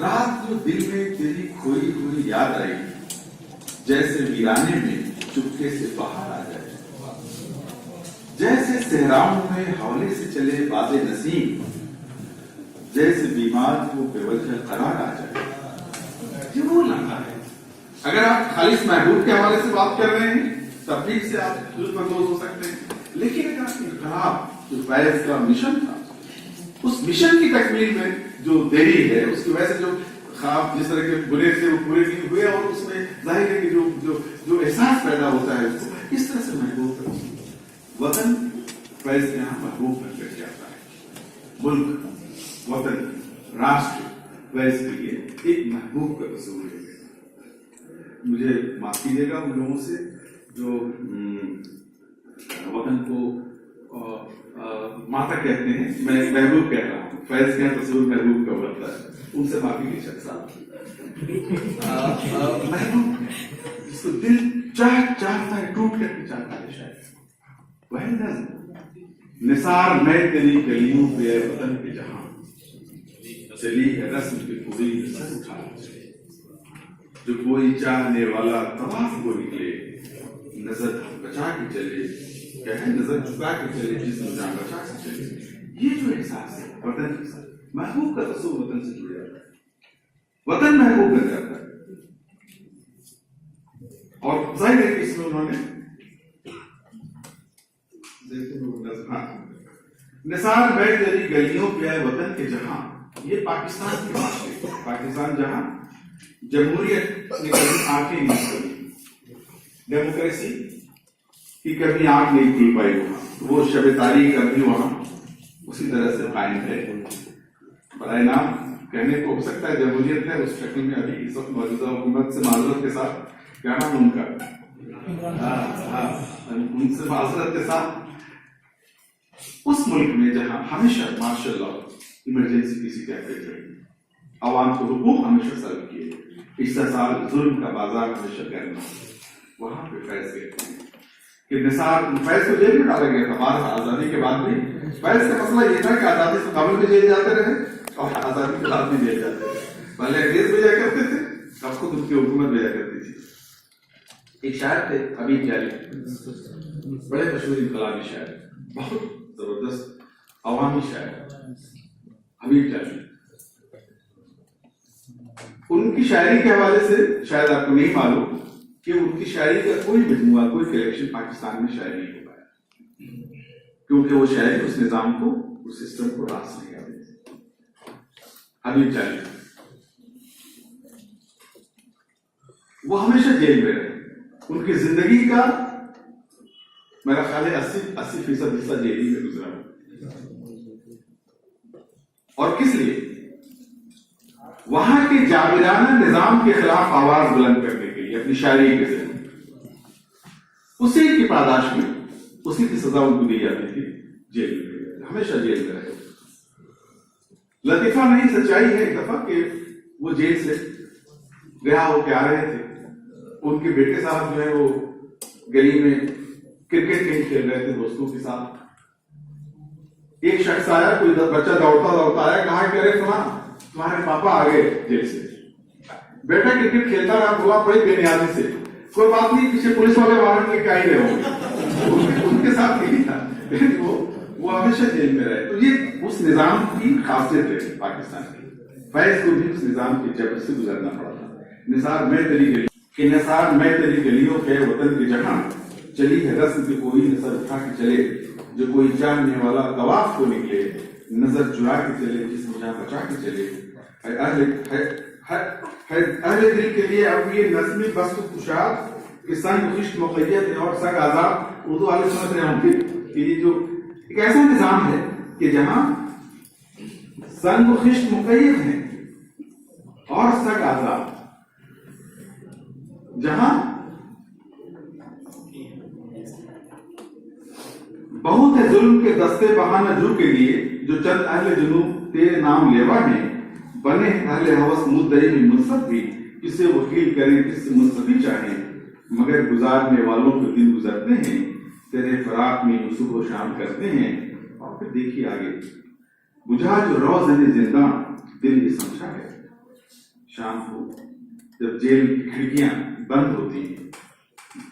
رات جو دل میں تیری کھوئی ہوئی یاد آئی، جیسے ویرانے میں چپکے سے باہر آ جائے، جیسے صحراؤں میں حولے سے چلے باد نسیم، جیسے بیمار کو بے وجہ قرار آ جائے. یہ وہ لمحہ ہے. اگر آپ خالص محبوب کے حوالے سے بات کر رہے ہیں، تفریح سے آپ لطف اندوز ہو سکتے ہیں، لیکن اگر آپ انقلاب جو فیض کا مشن تھا، اس مشن کی تکمیل میں جو دیری ہے، اس کی وجہ سے جو خواب جس طرح کے برے سے وہ پورے نہیں ہوئے، اور اس میں ظاہر ہے کہ جو احساس پیدا ہوتا ہے اس کو اس طرح سے محبوب کرتا ہے. وطن فیض کے یہاں محبوب کر کے آتا ہے. ملک، وطن، راشٹر فیض کے لیے ایک محبوب کا تصور ہے. مجھے معاف کیجیے گا ان لوگوں سے جو وطن کو ماتا کہتے ہیں، میں محبوب کہہ رہا ہوں. فیض کے یہاں تصور محبوب کا ہوتا ہے، ان سے معافی کی شخص محبوب جس کو دل چاہتا ہے، ٹوٹ کر کے چاہتا ہے. شاید وہ نظم نثار میں تیری گلیوں پہ وطن کے جہاں چلی ہے رسم کی پوری سر اٹھا، جو کوئی چاہنے والا طواف کو نکلے، نظر بچا کے چلے، کہے نظر چکا کے چلے، جسم جان بچا کے چلے. یہ جو احساس ہے وطن کے ساتھ، محبوب کا تصور وطن سے جڑ جاتا ہے، وطن محبوب بن جاتا ہے. اور ظاہر ہے کہ اس میں انہوں نے نثار میں تیری گلیوں پہ ہے وطن کے جہاں. یہ پاکستان کی بات ہے. پاکستان جہاں جمہوریت نے کبھی آنکھیں نہیں کھولی، ڈیموکریسی کی کبھی آنکھ نہیں کھل پائی، وہاں وہ شب تاریخ ابھی وہاں اسی طرح سے قائم ہے. برائے نام کہنے کو ہو سکتا ہے جمہوریت ہے، اس شکل میں ابھی اس وقت موجودہ حکومت سے معذرت کے ساتھ، کیا نام ان کا، ان سے معذرت کے ساتھ، اس ملک میں جہاں ہمیشہ ماشاء اللہ ایمرجنسی کسی کہتے تھے، عوام کو حقوق ہمیشہ سلب کیے، استحصال ظلم کا بازار ہمیشہ کرنا، وہاں پہ فیض کہتے ہیں کہ نثار فیض کو جیل میں ڈالا گیا تھا. بعد آزادی کے بعد بھی فیض کا مسئلہ یہ تھا کہ آزادی سے قبل بھی جیل جاتے رہے اور آزادی کے بعد بھی جیل جاتے رہے. پہلے انگریز بھیجا کرتے تھے، اب خود ان کی حکومت بھیجا کرتی تھی. ایک شاعر تھے حبیب جالی، بڑے مشہور انقلابی شاعر، بہت زبردست عوامی شاعر حبیب جالی. ان کی شاعری کے حوالے سے شاید آپ کو نہیں معلوم کہ ان کی شاعری کا کوئی مجموعہ، کوئی کلیکشن پاکستان میں شاعری نہیں ہو پایا، کیونکہ وہ شاعری اس نظام کو، اس سسٹم کو راس نہیں آتی. حبیب جالی وہ ہمیشہ جیل میں رہے. ان کی زندگی کا میرا خیال ہے 80% حصہ جیل میں گزرا. اور کس لیے؟ وہاں کے جابرانہ نظام کے خلاف آواز بلند کرنے کے لیے اپنی شاعری کے ذریعے. اسی کی پاداش میں اسی کی سزا ان کو دی جاتی تھی، جیل میں، ہمیشہ جیل میں رہے. لطیفہ نہیں سچائی ہے ایک دفعہ کہ وہ جیل سے رہا ہو کے آ رہے تھے. ان کے بیٹے صاحب جو ہے وہ گلی میں کرکٹ کھیل رہے تھے دوستوں کے ساتھ. ایک شخص آیا، کوئی بچہ دوڑتا آیا، کہا کہ ارے تمہارے پاپا آ گئے جیل سے. بیٹا کرکٹ کھیلتا رہا، ہوا بڑی بے نیازی سے، کوئی بات نہیں، پیچھے پولیس والے وارنٹ لے کے آئی رہے ہوں. ان کے ساتھ نہیں تھا، وہ ہمیشہ جیل میں رہے. تو یہ اس نظام کی خاصیت ہے پاکستان کی. فیض کو بھی اس نظام کے جبر سے گزرنا پڑا تھا. نثار میں تیری گلی کہ نثار میں تیری گلیوں پہ وطن کے جہاں چلی ہے رسم کی کوئی نظر اٹھا کے چلے، جو کوئی چاہنے والا طواف کو نکلے، نظر چرا کے چلے، جسم جہاں بچا کے چلے. اہل دل کے لیے اب یہ نظمی بست و کشاد کہ سنگ خشت مقید اور سنگ آزاد. اردو والے سمجھ رہے ہوں گے کہ یہ جو ایک ایسا نظام ہے کہ جہاں سنگ و خشت مقید ہیں اور سنگ آزاد، جہاں بہت ہے ظلم کے دستے بہانہ جو کے لیے، جو چند اہل جنوب تیرے نام لیوا ہیں، بنے اہل ہوس مدعی میں منصف بھی، کسے وکیل کریں کس سے مستفی چاہیں، مگر گزارنے والوں کے دن گزرتے ہیں، تیرے فراق میں صبح و شام کرتے ہیں. اور پھر دیکھیے آگے، بجھا جو روزن زندہ दिल ये समझा है। शाम को जब जेल की खिड़कियां बंद होती हैं,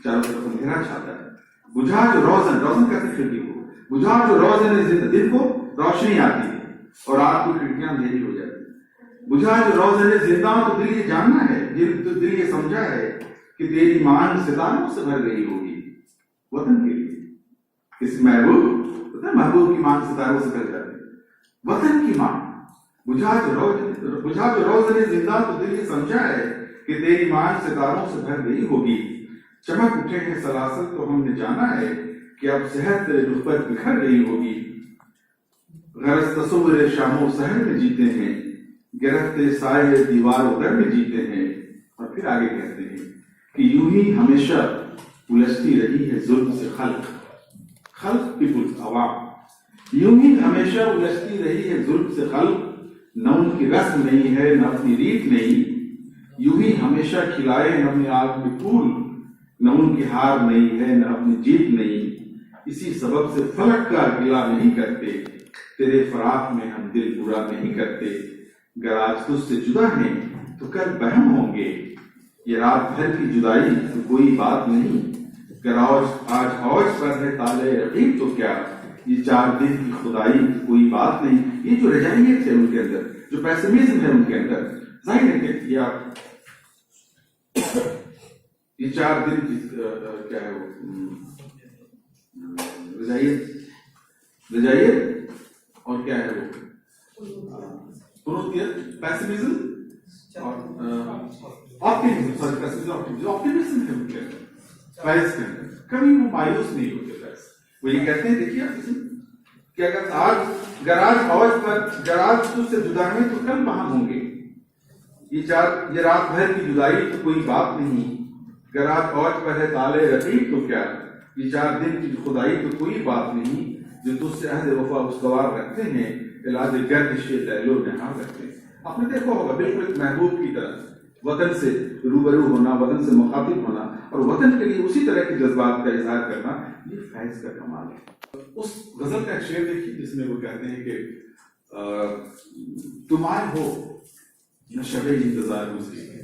चारों तरफ अंधेरा छाता है, बुझा जो रोशन, रोशन कहते खिड़की को, बुझा जो रोशन दिन को रोशनी आती है और रात को खिड़कियां अंधेरी हो जाती है। बुझा जो रोशन जिंदा, तो दिल ये जानना है, दिल ये समझा है कि तेरी मांग सितारों से भर गई होगी वतन के लिए। इस महबूब, पता है महबूब की मांग सितारों से भर जाती है, वतन की मांग। बुझा जो रोशन जिंदा, तो दिल ये समझा है कि तेरी मांग सितारों से भर गई होगी। चमक उठे हैं सलासल, तो हमने जाना है कि अब शहर तेरे रुख पर बिखर गई होगी। गरज तस्वुर शामो शहर में जीते हैं, गिरफ्ते साए दीवारों घर में जीते हैं। और फिर आगे कहते हैं कि यूं ही हमेशा उलझती रही है जुल्म से खल्क पीपुल्स अवाम। यूं ही हमेशा उलझती रही है जुल्म से खल्क, न उनकी रस्म नहीं है न अपनी रीत नहीं। यूं ही हमेशा खिलाए न अपने आग में फूल, न उनकी हार नहीं है न अपनी जीत नहीं। इसी सबब से फलक का गिला नहीं करते, तेरे फराक में हम दिल पूरा नहीं करते। गर आज तुझसे जुदा हैं तो कल बहम होंगे, ये रात भर की जुदाई तो कोई बात नहीं। गर आज हौज पर है ताले रकीब तो क्या, ये 4 दिन की खुदाई तो कोई बात नहीं। ये जो रजाइयत है उनके अंदर, जो पैसिमिज्म है उनके अंदर, जाहिर है कि ये 4 दिन की क्या है वो रजाइयत और क्या है वो पैसिमिज्म और ऑप्टिमिज्म है उनके अंदर, फैज के अंदर कभी वो मायूस नहीं होते। फैज वो ये कहते हैं, देखिए कि अगर आज गराज तुझसे जुदा है तो कल वहां होंगे। ये रात भर की जुदाई तो कोई बात नहीं। गराज फौज पर है ताले रकीब तो क्या, ये 4 दिन की खुदाई तो कोई बात नहीं। जो तुझसे अहद वफा उसगवार रखते हैं, इलाज गर्दिश लैलो नहार रखते हैं। आपने देखा होगा बिल्कुल एक महबूब की तरह वतन से रूबरू होना, वतन से मुखातिब होना और वतन के लिए उसी तरह के जज्बात का इजहार करना, ये फैज का कमाल है। उस गजल का शेर देखिए जिसमें वो कहते हैं कि तुम आए हो न शबे इंतजार गुजरी है।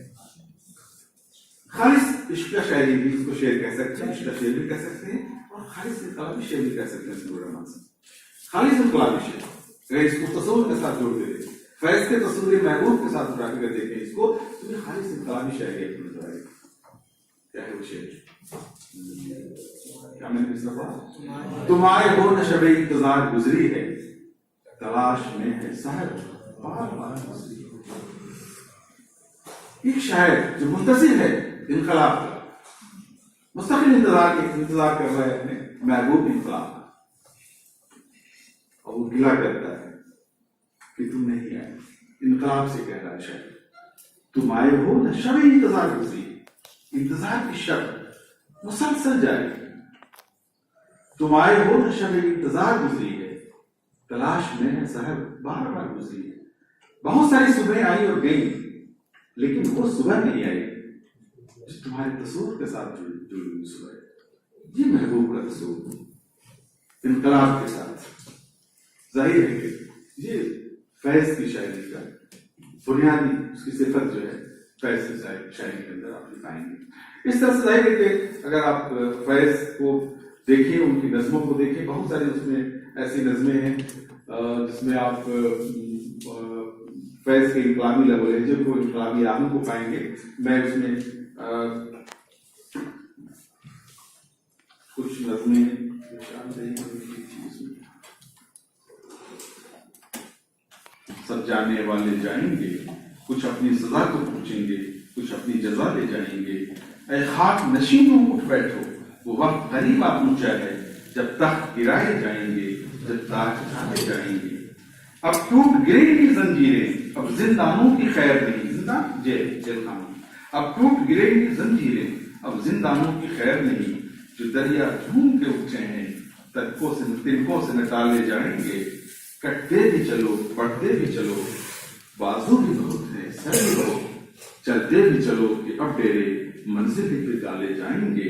खालिस इश्क का शायरी भी इसको शेर कह सकते हैं, इश्क का शेर भी कह सकते हैं और खालिस इनकलाबी शेर भी कह सकते हैं। रहमान से खालिस इनकलाबी शेर, अगर इसको तस्वुर के साथ जोड़ते रहे, फैज के तस्वीर महबूब के साथ उठा कर देखें इसको, तो ये खालिस इनकलाबी शायरी अपनी नजर आएगी। क्या है वो शेर? क्या मैंने किसका पढ़ा? तुम आए हो न शबे इंतजार गुजरी है, तलाश में है सहर बार बार गुजरी। एक शायर जो मुंतजिर है इनकलाब का, मुस्तकिल इंतजार कर रहा है अपने महबूब इनकलाब का, और वो गिला करता है कि तुम नहीं आए। इनकलाब से कह रहा है शायर, तुम आए हो न शबे इंतजार गुजरी, इंतजार की शब मुसलसल जारी। तुम आए हो न शबे इंतजार गुजरी है, तलाश में है सहर बार बार गुजरी है। बहुत सारी सुबह आई और गई, लेकिन वो सुबह नहीं आई जो तुम्हारे तस्वीर के साथ जुड़ी हुई सुबह है। ये महबूब का तस्वीर इनकलाब के साथ, जाहिर है कि ये फैज की शायरी का बुनियादी उसकी सिफत जो है फैज की शायरी के अंदर आप पाएंगे। इस तरह से जाहिर है कि अगर आप फैज को देखिए, उनकी नज़मों को देखिए, बहुत सारी उसमें ऐसी नज़में हैं जिसमें आप फैज के इनकलाबी लबोलहजे को, इनकलाबी राहों को पाएंगे। मैं उसमें कुछ नज़में सब जाने वाले जाएंगे, कुछ अपनी सजा को पूछेंगे, कुछ अपनी जजा ले जाएंगे। ऐ खाक नशीनों उठ बैठो, वो वक्त गरीब आ पूछा है, जब तक गिराए जाएंगे, जब ताज उठाए जाएंगे। अब टूट गिरेंगी जंजीरें, अब जिंदानों की खैर नहीं, जिंदान जेल खाना। अब टूट गिरेंगी जंजीरें, अब जिंदानों की खैर नहीं। जो दरिया झूम के उठे हैं, तिनकों से न टाले जाएंगे। कटते भी चलो, पढ़ते भी चलो, बाजू भी बहुत है, सर भी बहुत, चलते भी चलो कि अब डेरे मंजिल पे डाले जाएंगे।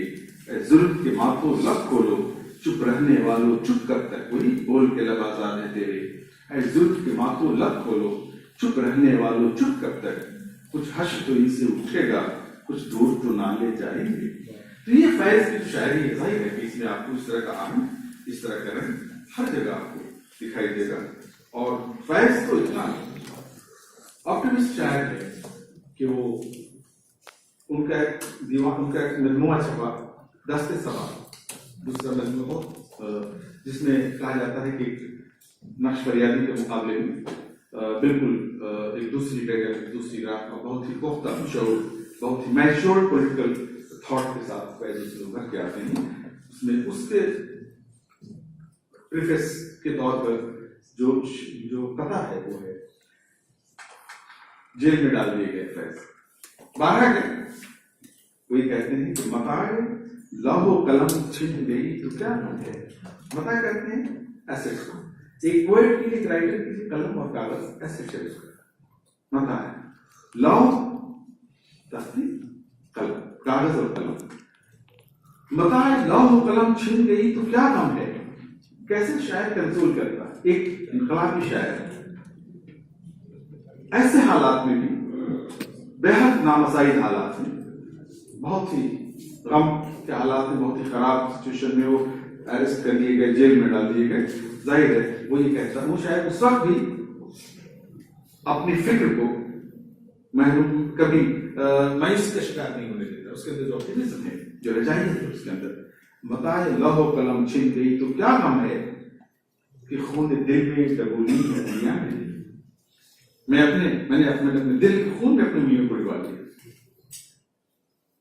जुल्म के माथों लब खोलो, चुप रहने वालों चुप कब तक, वही बोल के लब आजाद है तेरे। जुल्म के माथों लब खोलो, चुप रहने वालों चुप कब तक, कुछ हर्ष तो इनसे उठेगा, कुछ दूर तो ना ले जाएंगे। तो ये फैज की जो शायरी है, जाहिर है कि इसमें आपको इस तरह का आनंद, इस तरह का रंग हर जगह आपको दिखाई देगा। और फैज तो इतना ऑप्टिमिस्ट शायर है कि वो उनका एक मजमुआ छपा, दस्ते सवाल, दूसरा मजमुआ जिसमें कहा जाता है कि नक्शफरियादी के मुकाबले में बिल्कुल एक दूसरी ग्राफ का बहुत ही पुख्ता शऊर, बहुत ही मैच्योर पॉलिटिकल थॉट के साथ फैज से उभर के आते हैं। उसमें उसके प्रीफेस के तौर पर जो कथा है वो है, जेल में डाल दिए गए फैज, बाहर गए, वो ये कहते हैं कि मताए लौह कलम छिन गई तो क्या है। मताए कहते हैं एसेट्स को, एक पोएट के लिए, एक राइटर के लिए कलम और कागज एसेट्स है उसका। मताए लौह तख्ती, कलम, कागज और कलम। मताए लौह कलम छिन गई तो क्या गम है। कैसे शायर कंट्रोल करता है, एक इनकलाबी शायर ऐसे हालात में भी, बेहद नामसाइद हालात में, बहुत ही गम के हालात में, बहुत ही खराब सिचुएशन में वो अरेस्ट कर लिए गए, जेल में डाल दिए गए, जाहिर है वो ये कहता है, वो शायद उस वक्त भी अपनी फिक्र को महरूम कभी मायूसी का शिकार नहीं होने देता। उसके अंदर जो ऑप्टिमिज्म है, जो रजाई है उसके अंदर, बताए लौह कलम छिन गई तो क्या गम है कि खून दिल में डबोली है दुनिया में। मैंने अपने दिल के खून में अपने मियां को डुबा दिया।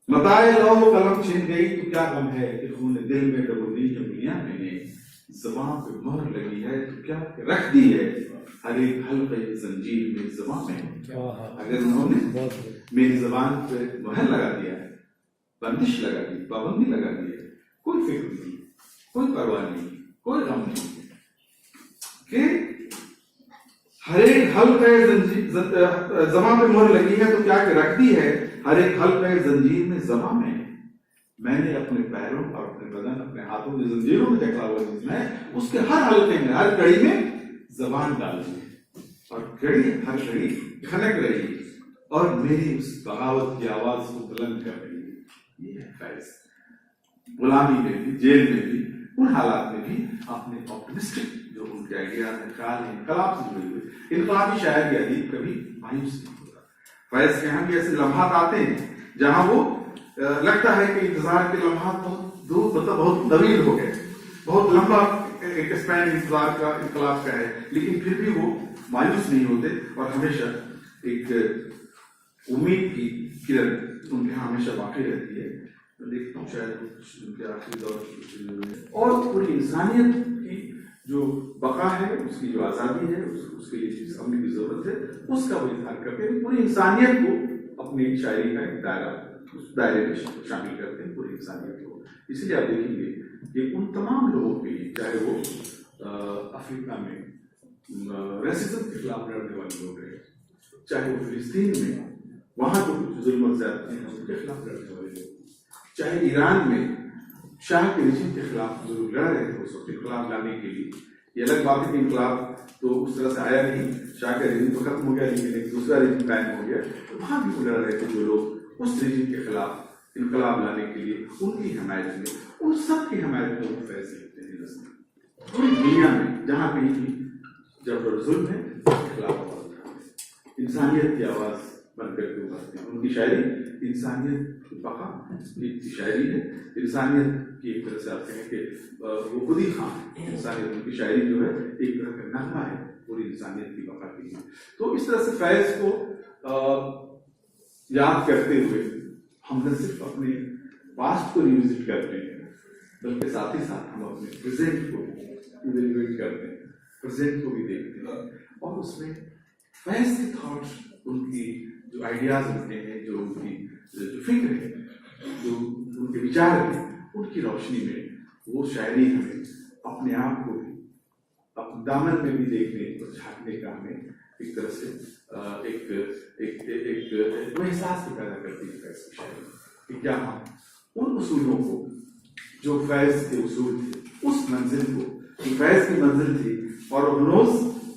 बताए लौह कलम छिन गई तो क्या गम है कि खून दिल में डबोली है दुनिया में। ज़बान पे मोहर लगी है तो क्या रख दी है हर एक हल्के जंजीर में ज़बान में। अगर उन्होंने मेरी ज़बान पे मोहर लगा दिया है, बंदिश लगा दी, पाबंदी लगा दी है, कोई फिक्र नहीं, कोई परवाह नहीं, कोई गम नहीं कि हर एक हल्के ज़बान पे मोहर लगी है तो क्या रख दी है हर एक हल्के जंजीर में ज़बान में। मैंने अपने पैरों और अपने बदन, अपने हाथों में जंजीरों में देखा हुआ जिसमें उसके हर हल्के में, हर कड़ी में ज़बान डाल दी है और कड़ी, हर कड़ी खनक रही है और मेरी उस बगावत की आवाज को बुलंद कर रही है। ये है फैज। गुलामी में भी, जेल में भी, उन हालात में भी अपने ऑप्टिमिस्टिक जो उनके आइडियाज हैं, ख्याल हैं, इनकलाब से जुड़े हुए, इनकलाबी शायर की अदीब कभी मायूस नहीं होता। फैज के यहाँ भी ऐसे लम्हात आते हैं जहां वो लगता है कि इंतजार के लम्हात बहुत दूर, मतलब बहुत तवील हो गए, बहुत लंबा एक स्पैन इंतजार का, इनकलाब का है, लेकिन फिर भी वो मायूस नहीं होते और हमेशा एक उम्मीद की किरण उनके यहाँ हमेशा बाकी रहती है। तो देखता हूँ शायद उनके आखिरी दौर और पूरी इंसानियत की जो बका है, उसकी जो आज़ादी है, उसके लिए जिस अमन की जरूरत है, उसका वो इजहार करते हैं। पूरी इंसानियत को अपनी शायरी का एक दायरा, उस दायरे में शामिल करते हैं पूरी इंसानियत को। इसलिए आप देखेंगे कि उन तमाम लोगों के लिए, चाहे वो अफ्रीका में रेसिज्म के खिलाफ लड़ने वाले लोग रहे, चाहे वो फिलिस्तीन में वहां तो जुल्म ज़्यादती हैं उनके खिलाफ लड़ने वाले लोग, चाहे ईरान में शाह के रजीम के खिलाफ जो लड़ रहे थे, उस इनकलाब लाने के लिए। ये अलग बात है कि इनकलाब तो उस तरह से आया नहीं, शाह का रजीम तो खत्म हो गया, लेकिन एक दूसरा रजीम कायम हो गया। तो वहां भी वो लड़ रहे थे जो लोग उस रजीम के खिलाफ इनकलाब लाने के लिए, उनकी हमायत में, उन सब की हमायत में वो फैसले लेते हैं। पूरी दुनिया में जहाँ कहीं भी जब जुल्म है, उसके खिलाफ आवाज उठाते हैं, इंसानियत की आवाज बनकर के उभरते हैं। उनकी शायरी इंसानियत की बका की शायरी है, इंसानियत की एक तरह से आप कहें कि वो खुद ही खां इंसानियत, उनकी शायरी जो है एक तरह का नगमा है पूरी इंसानियत की बका के लिए। तो इस तरह से फैज को याद करते हुए हम न सिर्फ अपने पास्ट को रिविजिट करते हैं, बल्कि साथ ही साथ हम अपने प्रेजेंट को इवेल्युएट करते हैं, प्रेजेंट को भी देखते हैं और उसमें फैज के थॉट्स, उनकी जो आइडियाज होते हैं, जो उनकी जो फिक्र है, जो उनके विचार हैं, उनकी रोशनी में वो शायरी हमें अपने आप को भी अपने दामन में भी देखने और झांकने का हमें एक तरह से एक एहसास भी पैदा करती है फैज की शायरी कि क्या हम उन उसूलों को जो फैज के उसूल थे, उस मंजिल को, फैज की मंजिल थी और रोज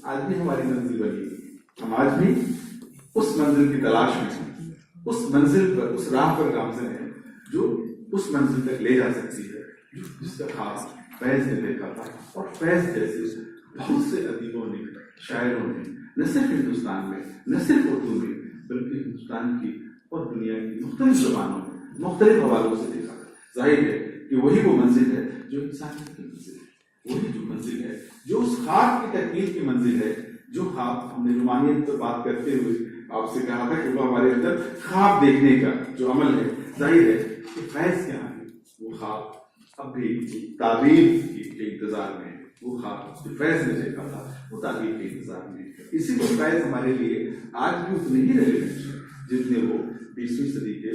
आज भी हमारी मंजिल बनी, हम आज भी उस मंजिल की तलाश में हैं, उस मंजिल पर, उस राह पर गामज़न हैं जो उस मंजिल तक ले जा सकती है, जिसका खास फैज ने देखा था। और फैज जैसे बहुत से अदीबों ने, शायरों ने, न सिर्फ हिंदुस्तान में, न सिर्फ उर्दू में, बल्कि हिंदुस्तान की और दुनिया की मुख्तलिफ ज़बानों में मुख्तलिफ हवालों से देखा। जाहिर है कि वही वो मंजिल है जो इंसानियत की मंजिल है, वही जो मंजिल है जो उस ख्वाब की तकमील की मंजिल है, जो ख्वाब हमने रूमानियत पर बात करते हुए आपसे कहा था कि वो हमारे अंदर ख्वाब देखने का जो अमल है, जाहिर है कि फैज के आगे वो ख्वाब अब भी ताबीर के इंतजार में, वो ख्वाब जो फैज ने देखा था वो ताबीर के इंतजार में। इसी को फैज हमारे लिए आज भी उतने ही रेलेवेंट है जितने वो 20वीं सदी के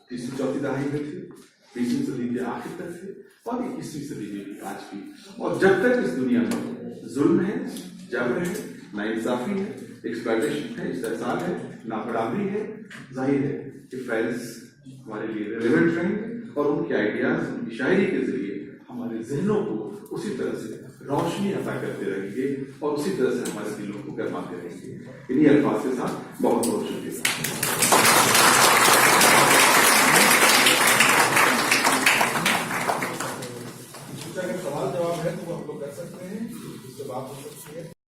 3री-4री दहाई में थे, 20वीं सदी के आखिर तक थे और 21वीं सदी में भी आज भी। और जब तक इस दुनिया में जुल्म है, जबर है, नाइंसाफी है, एक्सप्लॉयटेशन है, इस्तेहसाल है, नाबराबरी है, जाहिर है कि फैज हमारे लिए रेलेवेंट रहेंगे और उनके आइडियाज, उनकी शायरी के जरिए हमारे जहनों को उसी तरह से रोशनी अता करते रहेंगे और उसी तरह से हमारे दिलों को गरमाते रहेंगे। इन्हीं अल्फाज के साथ बहुत बहुत शुक्रिया।